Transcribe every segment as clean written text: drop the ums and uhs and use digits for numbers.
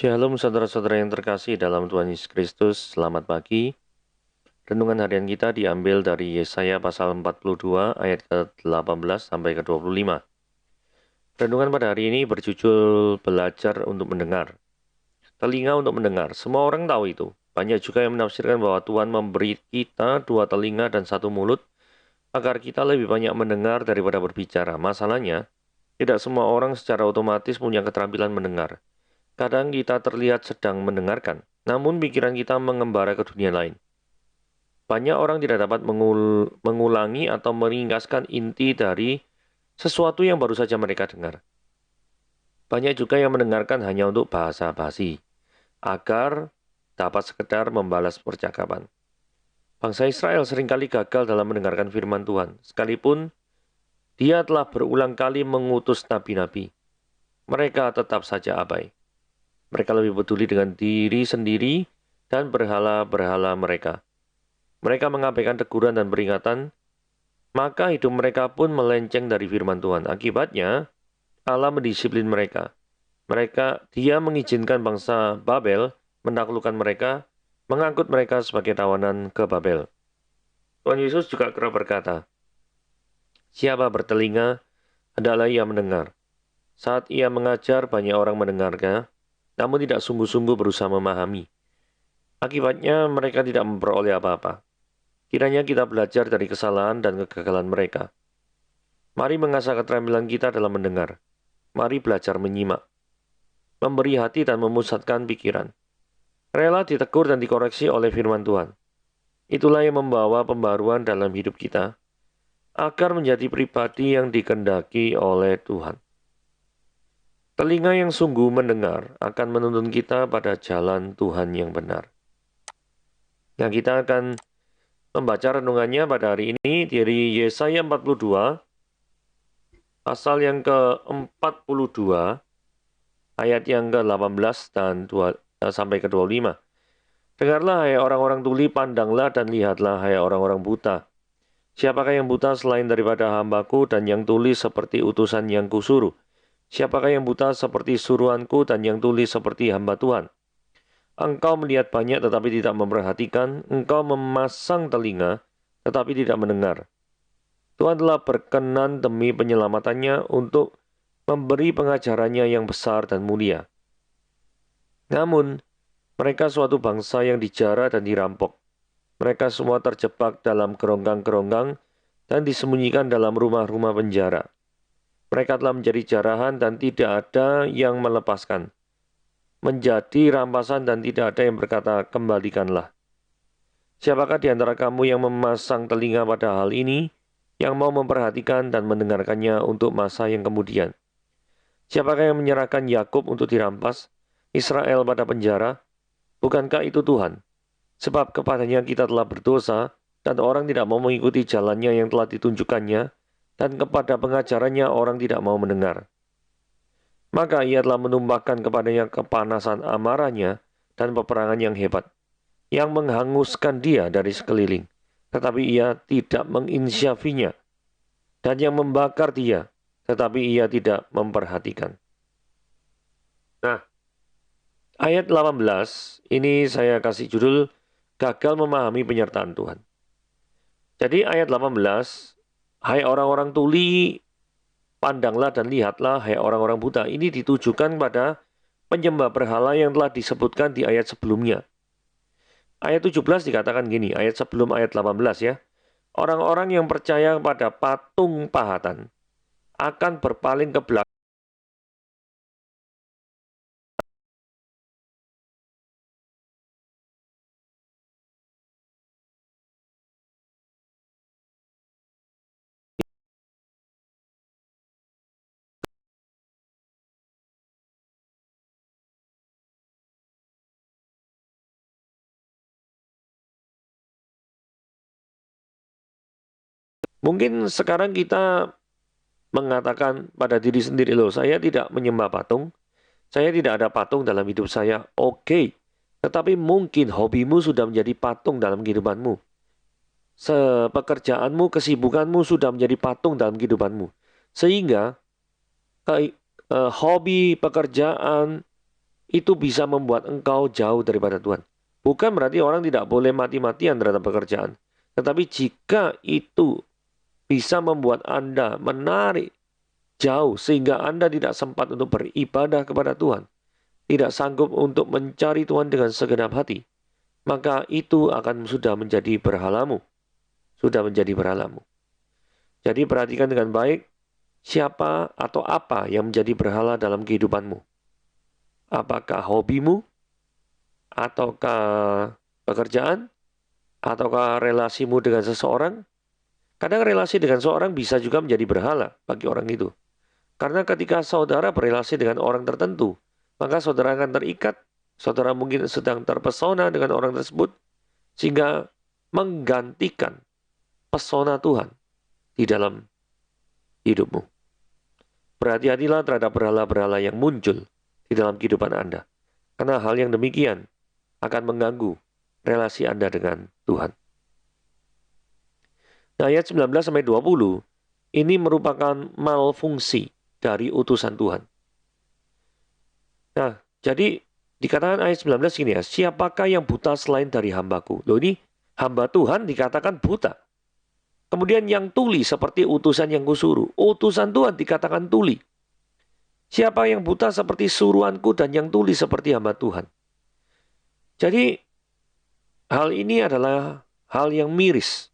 Shalom saudara-saudara yang terkasih dalam Tuhan Yesus Kristus, selamat pagi. Renungan harian kita diambil dari Yesaya pasal 42 ayat ke-18 sampai ke-25. Renungan pada hari ini berjudul Belajar untuk Mendengar. Telinga untuk mendengar, semua orang tahu itu. Banyak juga yang menafsirkan bahwa Tuhan memberi kita 2 telinga dan 1 mulut, agar kita lebih banyak mendengar daripada berbicara. Masalahnya, tidak semua orang secara otomatis punya keterampilan mendengar. Kadang kita terlihat sedang mendengarkan, namun pikiran kita mengembara ke dunia lain. Banyak orang tidak dapat mengulangi atau meringkaskan inti dari sesuatu yang baru saja mereka dengar. Banyak juga yang mendengarkan hanya untuk basa-basi, agar dapat sekedar membalas percakapan. Bangsa Israel seringkali gagal dalam mendengarkan firman Tuhan, sekalipun dia telah berulang kali mengutus nabi-nabi. Mereka tetap saja abai. Mereka lebih peduli dengan diri sendiri dan berhala-berhala mereka. Mereka mengabaikan teguran dan peringatan, maka hidup mereka pun melenceng dari firman Tuhan. Akibatnya, Allah mendisiplin mereka. Dia mengizinkan bangsa Babel menaklukkan mereka, mengangkut mereka sebagai tawanan ke Babel. Tuhan Yesus juga kerap berkata, "Siapa bertelinga, hendaklah ia mendengar." Saat ia mengajar, banyak orang mendengarnya, namun tidak sungguh-sungguh berusaha memahami. Akibatnya mereka tidak memperoleh apa-apa. Kiranya kita belajar dari kesalahan dan kegagalan mereka. Mari mengasah keterampilan kita dalam mendengar. Mari belajar menyimak, memberi hati dan memusatkan pikiran. Rela ditegur dan dikoreksi oleh firman Tuhan. Itulah yang membawa pembaruan dalam hidup kita, agar menjadi pribadi yang dikehendaki oleh Tuhan. Telinga yang sungguh mendengar akan menuntun kita pada jalan Tuhan yang benar. Yang kita akan membaca renungannya pada hari ini dari Yesaya 42, pasal yang ke-42, ayat yang ke-18 dan sampai ke-25. Dengarlah hai orang-orang tuli, pandanglah dan lihatlah hai orang-orang buta. Siapakah yang buta selain daripada hambaku dan yang tuli seperti utusan yang kusuruh? Siapakah yang buta seperti suruhanku dan yang tuli seperti hamba Tuhan? Engkau melihat banyak tetapi tidak memperhatikan, engkau memasang telinga tetapi tidak mendengar. Tuhan telah berkenan demi penyelamatannya untuk memberi pengajarannya yang besar dan mulia. Namun, mereka suatu bangsa yang dijara dan dirampok. Mereka semua terjebak dalam keronggang-keronggang dan disembunyikan dalam rumah-rumah penjara. Mereka telah menjadi jarahan dan tidak ada yang melepaskan. Menjadi rampasan dan tidak ada yang berkata, kembalikanlah. Siapakah di antara kamu yang memasang telinga pada hal ini, yang mau memperhatikan dan mendengarkannya untuk masa yang kemudian? Siapakah yang menyerahkan Yakub untuk dirampas, Israel pada penjara? Bukankah itu Tuhan? Sebab kepadanya kita telah berdosa, dan orang tidak mau mengikuti jalannya yang telah ditunjukkannya, dan kepada pengajarannya orang tidak mau mendengar. Maka ia telah menumpahkan kepadanya kepanasan amarahnya dan peperangan yang hebat, yang menghanguskan dia dari sekeliling. Tetapi ia tidak menginsyafinya, dan yang membakar dia, tetapi ia tidak memperhatikan. Nah, ayat 18 ini saya kasih judul, Gagal Memahami Penyertaan Tuhan. Jadi ayat 18, hai orang-orang tuli, pandanglah dan lihatlah, hai orang-orang buta. Ini ditujukan pada penyembah berhala yang telah disebutkan di ayat sebelumnya. Ayat 17 dikatakan gini, ayat sebelum ayat 18 ya. Orang-orang yang percaya pada patung pahatan akan berpaling ke belakang. Mungkin sekarang kita mengatakan pada diri sendiri, loh, saya tidak menyembah patung, saya tidak ada patung dalam hidup saya. Oke, tetapi mungkin hobimu sudah menjadi patung dalam kehidupanmu. Pekerjaanmu, kesibukanmu sudah menjadi patung dalam kehidupanmu. Sehingga hobi, pekerjaan, itu bisa membuat engkau jauh daripada Tuhan. Bukan berarti orang tidak boleh mati-matian terhadap pekerjaan. Tetapi jika itu bisa membuat Anda menarik jauh sehingga Anda tidak sempat untuk beribadah kepada Tuhan, tidak sanggup untuk mencari Tuhan dengan segenap hati, maka itu akan sudah menjadi berhalamu. Sudah menjadi berhalamu. Jadi perhatikan dengan baik siapa atau apa yang menjadi berhala dalam kehidupanmu. Apakah hobimu, ataukah pekerjaan, ataukah relasimu dengan seseorang? Kadang relasi dengan seseorang bisa juga menjadi berhala bagi orang itu. Karena ketika saudara berrelasi dengan orang tertentu, maka saudara akan terikat, saudara mungkin sedang terpesona dengan orang tersebut, sehingga menggantikan pesona Tuhan di dalam hidupmu. Berhati-hatilah terhadap berhala-berhala yang muncul di dalam kehidupan Anda. Karena hal yang demikian akan mengganggu relasi Anda dengan Tuhan. Nah, ayat 19-20 ini merupakan malfungsi dari utusan Tuhan. Nah, jadi dikatakan ayat 19 gini ya, siapakah yang buta selain dari hambaku? Loh, ini hamba Tuhan dikatakan buta. Kemudian yang tuli seperti utusan yang kusuruh. Utusan Tuhan dikatakan tuli. Siapa yang buta seperti suruhanku dan yang tuli seperti hamba Tuhan. Jadi hal ini adalah hal yang miris.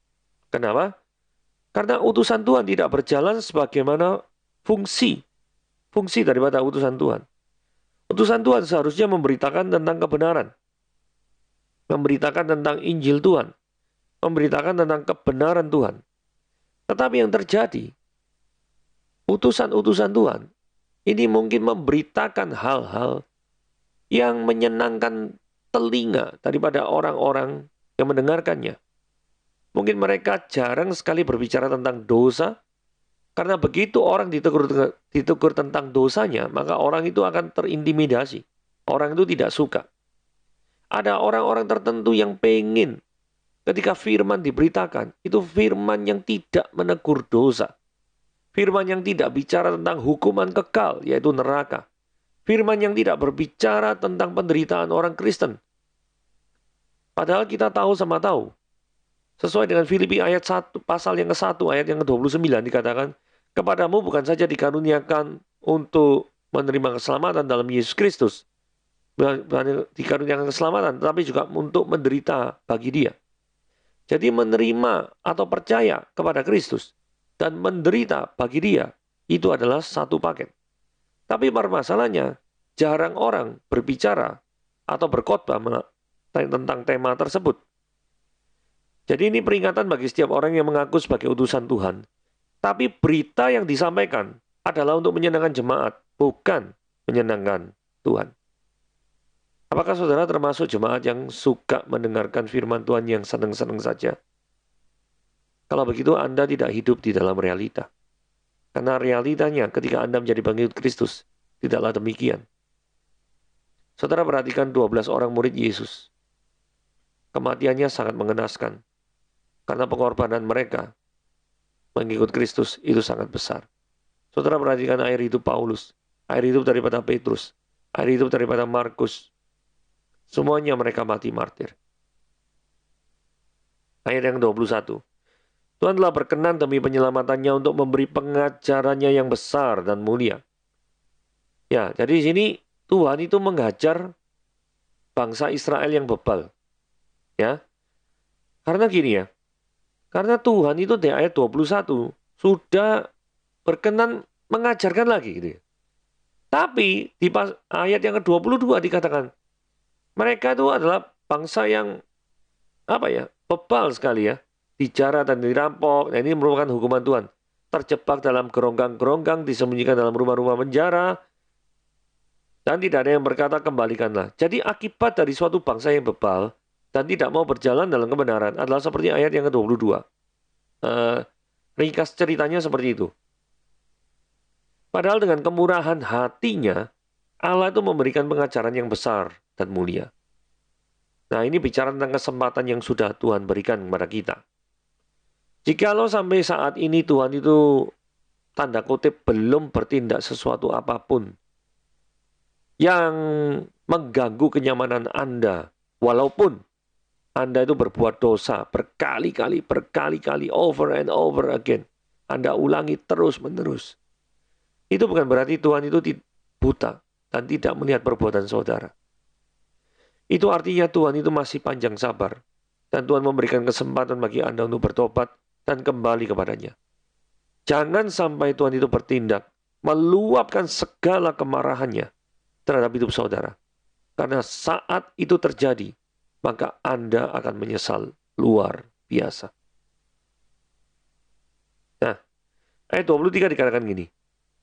Kenapa? Karena utusan Tuhan tidak berjalan sebagaimana fungsi daripada utusan Tuhan. Utusan Tuhan seharusnya memberitakan tentang kebenaran. Memberitakan tentang Injil Tuhan. Memberitakan tentang kebenaran Tuhan. Tetapi yang terjadi, utusan-utusan Tuhan ini mungkin memberitakan hal-hal yang menyenangkan telinga daripada orang-orang yang mendengarkannya. Mungkin mereka jarang sekali berbicara tentang dosa, karena begitu orang ditegur tentang dosanya, maka orang itu akan terintimidasi. Orang itu tidak suka. Ada orang-orang tertentu yang pengen ketika firman diberitakan, itu firman yang tidak menegur dosa. Firman yang tidak bicara tentang hukuman kekal, yaitu neraka. Firman yang tidak berbicara tentang penderitaan orang Kristen. Padahal kita tahu sama tahu. Sesuai dengan Filipi ayat 1, pasal yang ke-1, ayat yang ke-29 dikatakan, kepadamu bukan saja dikaruniakan untuk menerima keselamatan dalam Yesus Kristus. Bukan dikaruniakan keselamatan, tetapi juga untuk menderita bagi dia. Jadi menerima atau percaya kepada Kristus dan menderita bagi dia, itu adalah satu paket. Tapi permasalahannya, jarang orang berbicara atau berkhotbah tentang tema tersebut. Jadi ini peringatan bagi setiap orang yang mengaku sebagai utusan Tuhan. Tapi berita yang disampaikan adalah untuk menyenangkan jemaat, bukan menyenangkan Tuhan. Apakah saudara termasuk jemaat yang suka mendengarkan firman Tuhan yang senang-senang saja? Kalau begitu Anda tidak hidup di dalam realita. Karena realitanya ketika Anda menjadi pengikut Kristus, tidaklah demikian. Saudara perhatikan 12 orang murid Yesus. Kematiannya sangat mengenaskan. Karena pengorbanan mereka mengikut Kristus itu sangat besar. Saudara perhatikan air hidup Paulus, air hidup daripada Petrus, air hidup daripada Markus. Semuanya mereka mati martir. Ayat yang 21. Tuhan telah berkenan demi penyelamatannya untuk memberi pengajarannya yang besar dan mulia. Ya, jadi di sini Tuhan itu menghajar bangsa Israel yang bebal. Ya. Karena gini ya. Karena Tuhan itu di ayat 21 sudah berkenan mengajarkan lagi gitu ya. Tapi di ayat yang ke-22 dikatakan mereka itu adalah bangsa yang bebal sekali ya. Dijarah dan dirampok. Nah, ini merupakan hukuman Tuhan. Terjebak dalam geronggang-geronggang, disembunyikan dalam rumah-rumah penjara. Dan tidak ada yang berkata kembalikanlah. Jadi akibat dari suatu bangsa yang bebal dan tidak mau berjalan dalam kebenaran adalah seperti ayat yang ke-22. Ringkas ceritanya seperti itu. Padahal dengan kemurahan hatinya, Allah itu memberikan pengajaran yang besar dan mulia. Nah, ini bicara tentang kesempatan yang sudah Tuhan berikan kepada kita. Jikalau sampai saat ini Tuhan itu tanda kutip belum bertindak sesuatu apapun yang mengganggu kenyamanan Anda, walaupun Anda itu berbuat dosa berkali-kali, over and over again. Anda ulangi terus-menerus. Itu bukan berarti Tuhan itu buta dan tidak melihat perbuatan saudara. Itu artinya Tuhan itu masih panjang sabar. Dan Tuhan memberikan kesempatan bagi Anda untuk bertobat dan kembali kepadanya. Jangan sampai Tuhan itu bertindak, meluapkan segala kemarahannya terhadap hidup saudara. Karena saat itu terjadi, maka Anda akan menyesal luar biasa. Nah, ayat 23 dikatakan gini,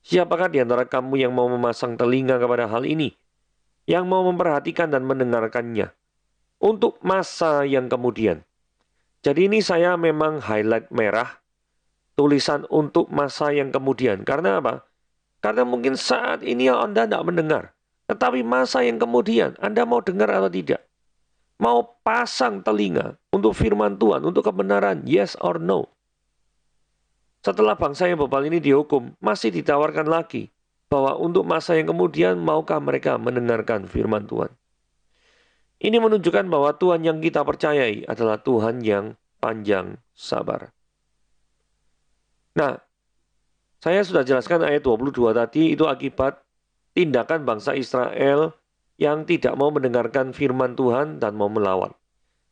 siapakah di antara kamu yang mau memasang telinga kepada hal ini? Yang mau memperhatikan dan mendengarkannya untuk masa yang kemudian. Jadi ini saya memang highlight merah, tulisan untuk masa yang kemudian. Karena apa? Karena mungkin saat ini Anda tidak mendengar. Tetapi masa yang kemudian, Anda mau dengar atau tidak? Mau pasang telinga untuk firman Tuhan, untuk kebenaran, yes or no? Setelah bangsa yang bebal ini dihukum, masih ditawarkan lagi bahwa untuk masa yang kemudian maukah mereka mendengarkan firman Tuhan. Ini menunjukkan bahwa Tuhan yang kita percayai adalah Tuhan yang panjang sabar. Nah, saya sudah jelaskan ayat 22 tadi itu akibat tindakan bangsa Israel yang tidak mau mendengarkan firman Tuhan dan mau melawan.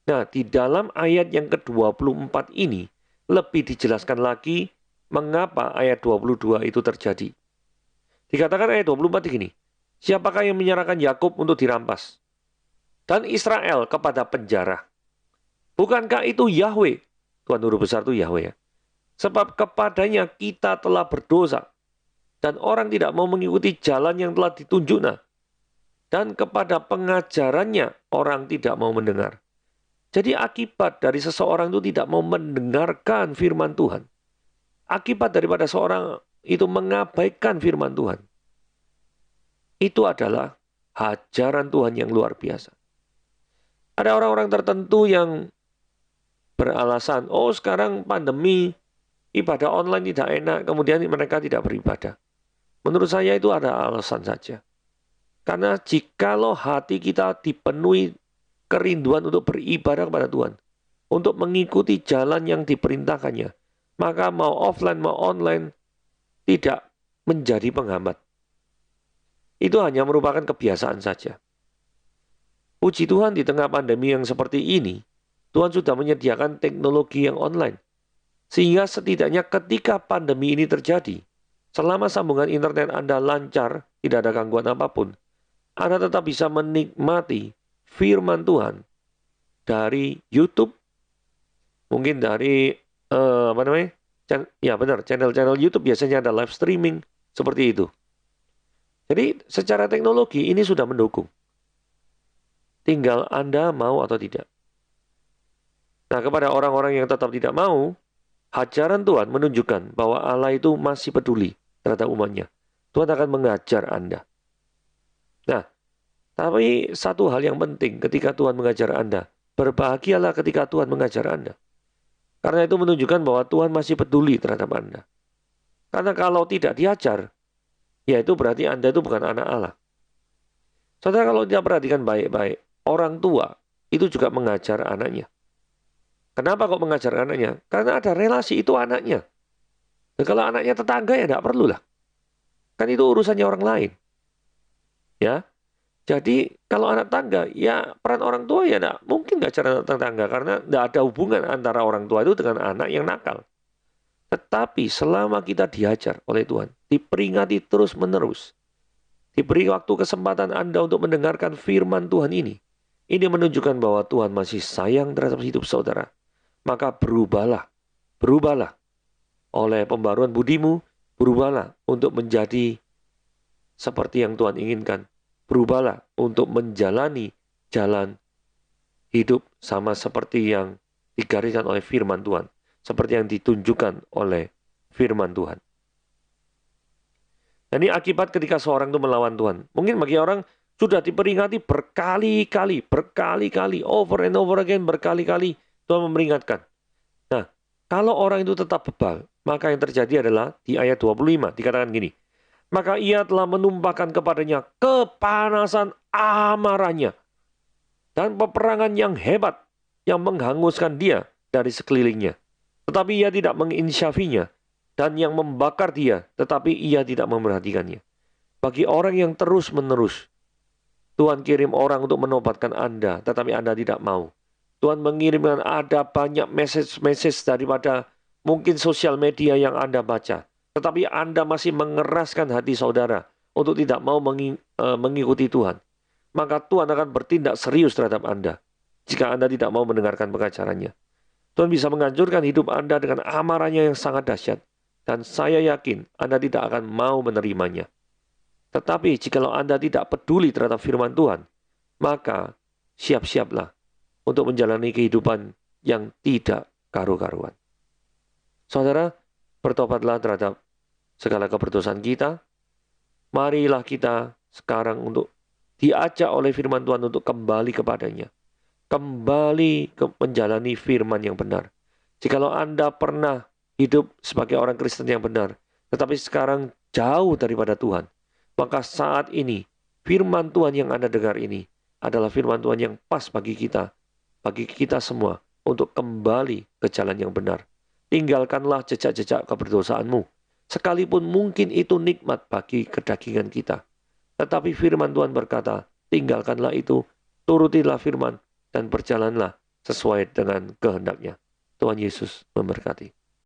Nah, di dalam ayat yang ke-24 ini lebih dijelaskan lagi mengapa ayat 22 itu terjadi. Dikatakan ayat 24 begini, siapakah yang menyerahkan Yakub untuk dirampas? Dan Israel kepada penjara. Bukankah itu Yahweh? Tuhan Guru Besar itu Yahweh ya. Sebab kepadanya kita telah berdosa. Dan orang tidak mau mengikuti jalan yang telah ditunjuknya. Dan kepada pengajarannya orang tidak mau mendengar. Jadi akibat dari seseorang itu tidak mau mendengarkan firman Tuhan. Akibat daripada seorang itu mengabaikan firman Tuhan. Itu adalah hajaran Tuhan yang luar biasa. Ada orang-orang tertentu yang beralasan, oh sekarang pandemi, ibadah online tidak enak, kemudian mereka tidak beribadah. Menurut saya itu ada alasan saja. Karena jikalau hati kita dipenuhi kerinduan untuk beribadah kepada Tuhan, untuk mengikuti jalan yang diperintahkannya, maka mau offline mau online tidak menjadi penghambat. Itu hanya merupakan kebiasaan saja. Puji Tuhan di tengah pandemi yang seperti ini, Tuhan sudah menyediakan teknologi yang online. Sehingga setidaknya ketika pandemi ini terjadi, selama sambungan internet Anda lancar, tidak ada gangguan apapun, Anda tetap bisa menikmati firman Tuhan dari YouTube, mungkin dari channel-channel YouTube biasanya ada live streaming seperti itu. Jadi secara teknologi ini sudah mendukung. Tinggal Anda mau atau tidak. Nah, kepada orang-orang yang tetap tidak mau, hajaran Tuhan menunjukkan bahwa Allah itu masih peduli terhadap umatnya. Tuhan akan mengajar Anda. Nah, tapi satu hal yang penting ketika Tuhan mengajar Anda, berbahagialah ketika Tuhan mengajar Anda. Karena itu menunjukkan bahwa Tuhan masih peduli terhadap Anda. Karena kalau tidak diajar, ya itu berarti Anda itu bukan anak Allah. Saudara, kalau tidak perhatikan baik-baik, orang tua itu juga mengajar anaknya. Kenapa kok mengajar anaknya? Karena ada relasi itu anaknya. Dan kalau anaknya tetangga ya tidak perlulah. Kan itu urusannya orang lain. Ya. Jadi kalau anak tangga, ya peran orang tua ya tidak mungkin ngajar anak tetangga. Karena tidak ada hubungan antara orang tua itu dengan anak yang nakal. Tetapi selama kita diajar oleh Tuhan, diperingati terus-menerus, diberi waktu kesempatan Anda untuk mendengarkan firman Tuhan ini menunjukkan bahwa Tuhan masih sayang terhadap hidup saudara. Maka berubahlah oleh pembaruan budimu, berubahlah untuk menjadi seperti yang Tuhan inginkan. Berubahlah untuk menjalani jalan hidup sama seperti yang digariskan oleh firman Tuhan. Seperti yang ditunjukkan oleh firman Tuhan. Dan ini akibat ketika seorang itu melawan Tuhan. Mungkin bagi orang sudah diperingati berkali-kali, over and over again, berkali-kali Tuhan memperingatkan. Nah, kalau orang itu tetap bebal, maka yang terjadi adalah di ayat 25 dikatakan gini, maka ia telah menumpahkan kepadanya kepanasan amarahnya dan peperangan yang hebat yang menghanguskan dia dari sekelilingnya. Tetapi ia tidak menginsyafinya, dan yang membakar dia, tetapi ia tidak memperhatikannya. Bagi orang yang terus-menerus, Tuhan kirim orang untuk menobatkan Anda, tetapi Anda tidak mau. Tuhan mengirimkan ada banyak message daripada mungkin sosial media yang Anda baca. Tetapi Anda masih mengeraskan hati saudara untuk tidak mau mengikuti Tuhan. Maka Tuhan akan bertindak serius terhadap Anda jika Anda tidak mau mendengarkan pengajarannya. Tuhan bisa menghancurkan hidup Anda dengan amarahnya yang sangat dahsyat. Dan saya yakin Anda tidak akan mau menerimanya. Tetapi jikalau Anda tidak peduli terhadap firman Tuhan, maka siap-siaplah untuk menjalani kehidupan yang tidak karu-karuan. Saudara, bertobatlah terhadap segala keberdosaan kita. Marilah kita sekarang untuk diajak oleh firman Tuhan untuk kembali kepadanya. Kembali menjalani firman yang benar. Jikalau Anda pernah hidup sebagai orang Kristen yang benar, tetapi sekarang jauh daripada Tuhan, maka saat ini firman Tuhan yang Anda dengar ini adalah firman Tuhan yang pas bagi kita semua untuk kembali ke jalan yang benar. Tinggalkanlah jejak-jejak keberdosaanmu, sekalipun mungkin itu nikmat bagi kedagingan kita. Tetapi firman Tuhan berkata, tinggalkanlah itu, turutilah firman, dan berjalanlah sesuai dengan kehendaknya. Tuhan Yesus memberkati.